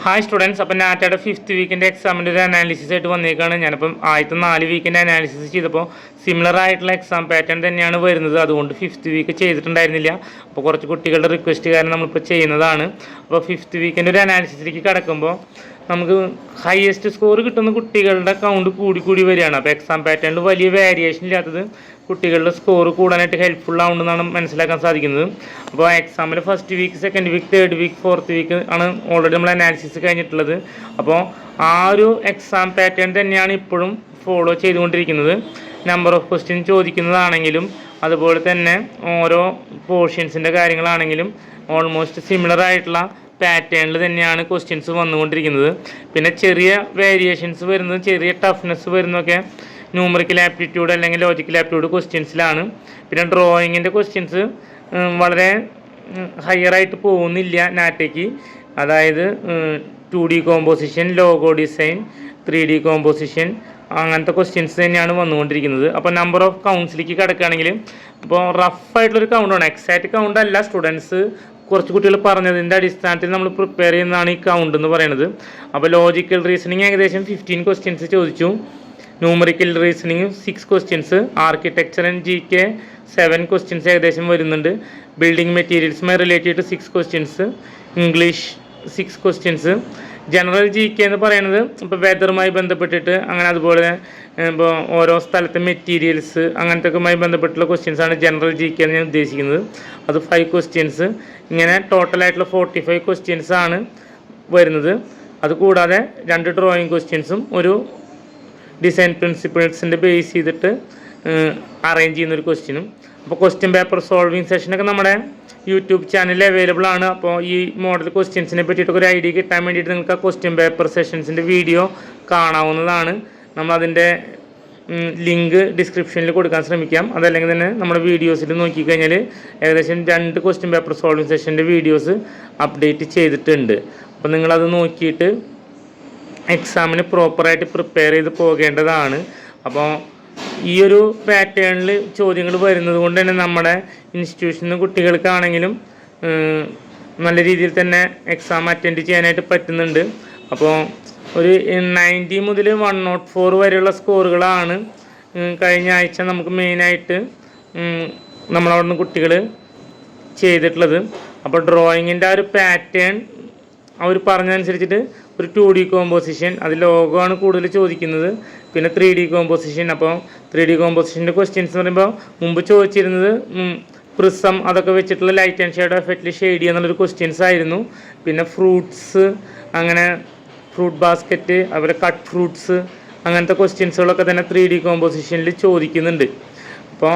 Hi students, അപ്പം നാറ്റയുടെ 5th വീക്കിൻ്റെ എക്സാമിൻ്റെ ഒരു അനാലിസിസ് ആയിട്ട് വന്നേക്കാണ്. ഞാനിപ്പം ആദ്യത്തെ 4 വീക്കിൻ്റെ അനാലിസിസ് ചെയ്തപ്പോൾ സിമിലർ ആയിട്ടുള്ള എക്സാം പാറ്റേൺ തന്നെയാണ് വരുന്നത്. അതുകൊണ്ട് 5th വീക്ക് ചെയ്തിട്ടുണ്ടായിരുന്നില്ല. അപ്പോൾ കുറച്ച് കുട്ടികളുടെ റിക്വസ്റ്റ് കാരണം നമ്മളിപ്പോൾ ചെയ്യുന്നതാണ്. അപ്പോൾ 5th വീക്കിൻ്റെ ഒരു അനാലിസിസിലേക്ക് കടക്കുമ്പോൾ നമുക്ക് ഹയസ്റ്റ് സ്കോർ കിട്ടുന്ന കുട്ടികളുടെ കൗണ്ട് കൂടി വരികയാണ്. അപ്പോൾ എക്സാം പാറ്റേണിൽ വലിയ വേരിയേഷൻ ഇല്ലാത്തത് കുട്ടികളുടെ സ്കോർ കൂടാനായിട്ട് ഹെൽപ്ഫുൾ ആവുണ്ടെന്നാണ് മനസ്സിലാക്കാൻ സാധിക്കുന്നത്. അപ്പോൾ എക്സാമിൽ first week, second week, third week, fourth week ആണ് ഓൾറെഡി നമ്മൾ അനാലിസിസ് കഴിഞ്ഞിട്ടുള്ളത്. അപ്പോൾ ആ ഒരു എക്സാം പാറ്റേൺ തന്നെയാണ് ഇപ്പോഴും ഫോളോ ചെയ്തുകൊണ്ടിരിക്കുന്നത്. നമ്പർ ഓഫ് ക്വസ്റ്റ്യൻ ചോദിക്കുന്നതാണെങ്കിലും അതുപോലെ തന്നെ ഓരോ പോർഷൻസിൻ്റെ കാര്യങ്ങളാണെങ്കിലും ഓൾമോസ്റ്റ് സിമിലർ ആയിട്ടുള്ള പാറ്റേണിൽ തന്നെയാണ് ക്വസ്റ്റ്യൻസ് വന്നുകൊണ്ടിരിക്കുന്നത്. പിന്നെ ചെറിയ വേരിയേഷൻസ് വരുന്നത്, ചെറിയ ടഫ്നെസ് വരുന്നതൊക്കെ ന്യൂമറിക്കൽ ആപ്റ്റിറ്റ്യൂഡ് അല്ലെങ്കിൽ ലോജിക്കൽ ആപ്റ്റിറ്റ്യൂഡ് ക്വസ്റ്റ്യൻസിലാണ്. പിന്നെ ഡ്രോയിങ്ങിൻ്റെ ക്വസ്റ്റ്യൻസ് വളരെ ഹയറായിട്ട് പോകുന്നില്ല നാറ്റയ്ക്ക്. അതായത് 2D composition, logo design, 3D composition, അങ്ങനത്തെ ക്വസ്റ്റ്യൻസ് തന്നെയാണ് വന്നുകൊണ്ടിരിക്കുന്നത്. അപ്പോൾ നമ്പർ ഓഫ് കൗണ്ട്സിലേക്ക് കിടക്കുകയാണെങ്കിൽ ഇപ്പോൾ റഫായിട്ടുള്ളൊരു കൗണ്ടാണ്, എക്സാക്റ്റ് കൗണ്ട് അല്ല. സ്റ്റുഡൻസ് കുറച്ച് കുട്ടികൾ പറഞ്ഞതിൻ്റെ അടിസ്ഥാനത്തിൽ നമ്മൾ പ്രിപ്പയർ ചെയ്യുന്നതാണ് ഈ കൗണ്ട് എന്ന് പറയുന്നത്. അപ്പോൾ ലോജിക്കൽ റീസണിങ് ഏകദേശം 15 ക്വസ്റ്റ്യൻസ് ചോദിച്ചു, numerical reasoning 6 questions, architecture and GK 7 questions ഏകദേശം വരുന്നുണ്ട്, ബിൽഡിംഗ് മെറ്റീരിയൽസുമായി related 6 questions, English 6 questions. General GK എന്ന് പറയുന്നത് ഇപ്പോൾ വെതറുമായി ബന്ധപ്പെട്ടിട്ട് അങ്ങനെ അതുപോലെ ഇപ്പോൾ ഓരോ സ്ഥലത്തെ മെറ്റീരിയൽസ് അങ്ങനത്തെയൊക്കെയുമായി ബന്ധപ്പെട്ടുള്ള ക്വസ്റ്റ്യൻസാണ് ജനറൽ GK എന്ന് ഞാൻ ഉദ്ദേശിക്കുന്നത്. അത് 5 ക്വസ്റ്റ്യൻസ്. ഇങ്ങനെ ടോട്ടലായിട്ടുള്ള 45 ക്വസ്റ്റ്യൻസ് ആണ് വരുന്നത്. അതുകൂടാതെ 2 ഡ്രോയിങ് ക്വസ്റ്റ്യൻസും ഒരു ഡിസൈൻ പ്രിൻസിപ്പിൾസിൻ്റെ ബേസ് ചെയ്തിട്ട് അറേഞ്ച് ചെയ്യുന്നൊരു ക്വസ്റ്റ്യനും. അപ്പോൾ ക്വസ്റ്റ്യൻ പേപ്പർ സോൾവിങ് സെഷനൊക്കെ നമ്മുടെ യൂട്യൂബ് ചാനലിൽ അവൈലബിൾ ആണ്. അപ്പോൾ ഈ മോഡൽ ക്വസ്റ്റ്യൻസിനെ പറ്റിയിട്ടൊക്കെ ഒരു ഐഡിയ കിട്ടാൻ വേണ്ടിയിട്ട് നിങ്ങൾക്ക് ആ ക്വസ്റ്റ്യൻ പേപ്പർ സെഷൻസിൻ്റെ വീഡിയോ കാണാവുന്നതാണ്. നമ്മളതിൻ്റെ ലിങ്ക് ഡിസ്ക്രിപ്ഷനിൽ കൊടുക്കാൻ ശ്രമിക്കാം. അതല്ലെങ്കിൽ തന്നെ നമ്മുടെ വീഡിയോസിൽ നോക്കിക്കഴിഞ്ഞാൽ ഏകദേശം 2 ക്വസ്റ്റ്യൻ പേപ്പർ സോൾവിങ് സെഷൻ്റെ വീഡിയോസ് അപ്ഡേറ്റ് ചെയ്തിട്ടുണ്ട്. അപ്പോൾ നിങ്ങളത് നോക്കിയിട്ട് എക്സാമിന് പ്രോപ്പറായിട്ട് പ്രിപ്പയർ ചെയ്ത് പോകേണ്ടതാണ്. അപ്പോൾ ഈ ഒരു പാറ്റേണിൽ ചോദ്യങ്ങൾ വരുന്നത് കൊണ്ട് തന്നെ നമ്മുടെ ഇൻസ്റ്റിറ്റ്യൂഷനിൽ കുട്ടികൾക്കാണെങ്കിലും നല്ല രീതിയിൽ തന്നെ എക്സാം അറ്റൻഡ് ചെയ്യാനായിട്ട് പറ്റുന്നുണ്ട്. അപ്പോൾ ഒരു 90 മുതൽ 104 വരെയുള്ള സ്കോറുകളാണ് കഴിഞ്ഞ ആഴ്ച നമുക്ക് മെയിനായിട്ട് നമ്മളവിടെ നിന്ന് കുട്ടികൾ ചെയ്തിട്ടുള്ളത്. അപ്പോൾ ഡ്രോയിങ്ങിൻ്റെ ആ ഒരു പാറ്റേൺ അവർ പറഞ്ഞതനുസരിച്ചിട്ട് ഒരു 2D കോമ്പോസിഷൻ, അത് ലോഗോ ആണ് കൂടുതൽ ചോദിക്കുന്നത്. പിന്നെ 3D കോമ്പോസിഷൻ. അപ്പോൾ 3D കോമ്പോസിഷൻ്റെ ക്വസ്റ്റ്യൻസ് എന്ന് പറയുമ്പോൾ മുമ്പ് ചോദിച്ചിരുന്നത് പ്രിസം അതൊക്കെ വെച്ചിട്ടുള്ള ലൈറ്റ് ആൻഡ് ഷേഡോ എഫക്റ്റിൽ ഷെയ്ഡ് ചെയ്യുന്നുള്ളൊരു ക്വസ്റ്റ്യൻസ് ആയിരുന്നു. പിന്നെ ഫ്രൂട്ട്സ്, അങ്ങനെ ഫ്രൂട്ട് ബാസ്ക്കറ്റ്, അതുപോലെ കട്ട് ഫ്രൂട്ട്സ്, അങ്ങനത്തെ ക്വസ്റ്റ്യൻസുകളൊക്കെ തന്നെ 3D കോമ്പോസിഷനിൽ ചോദിക്കുന്നുണ്ട്. അപ്പോൾ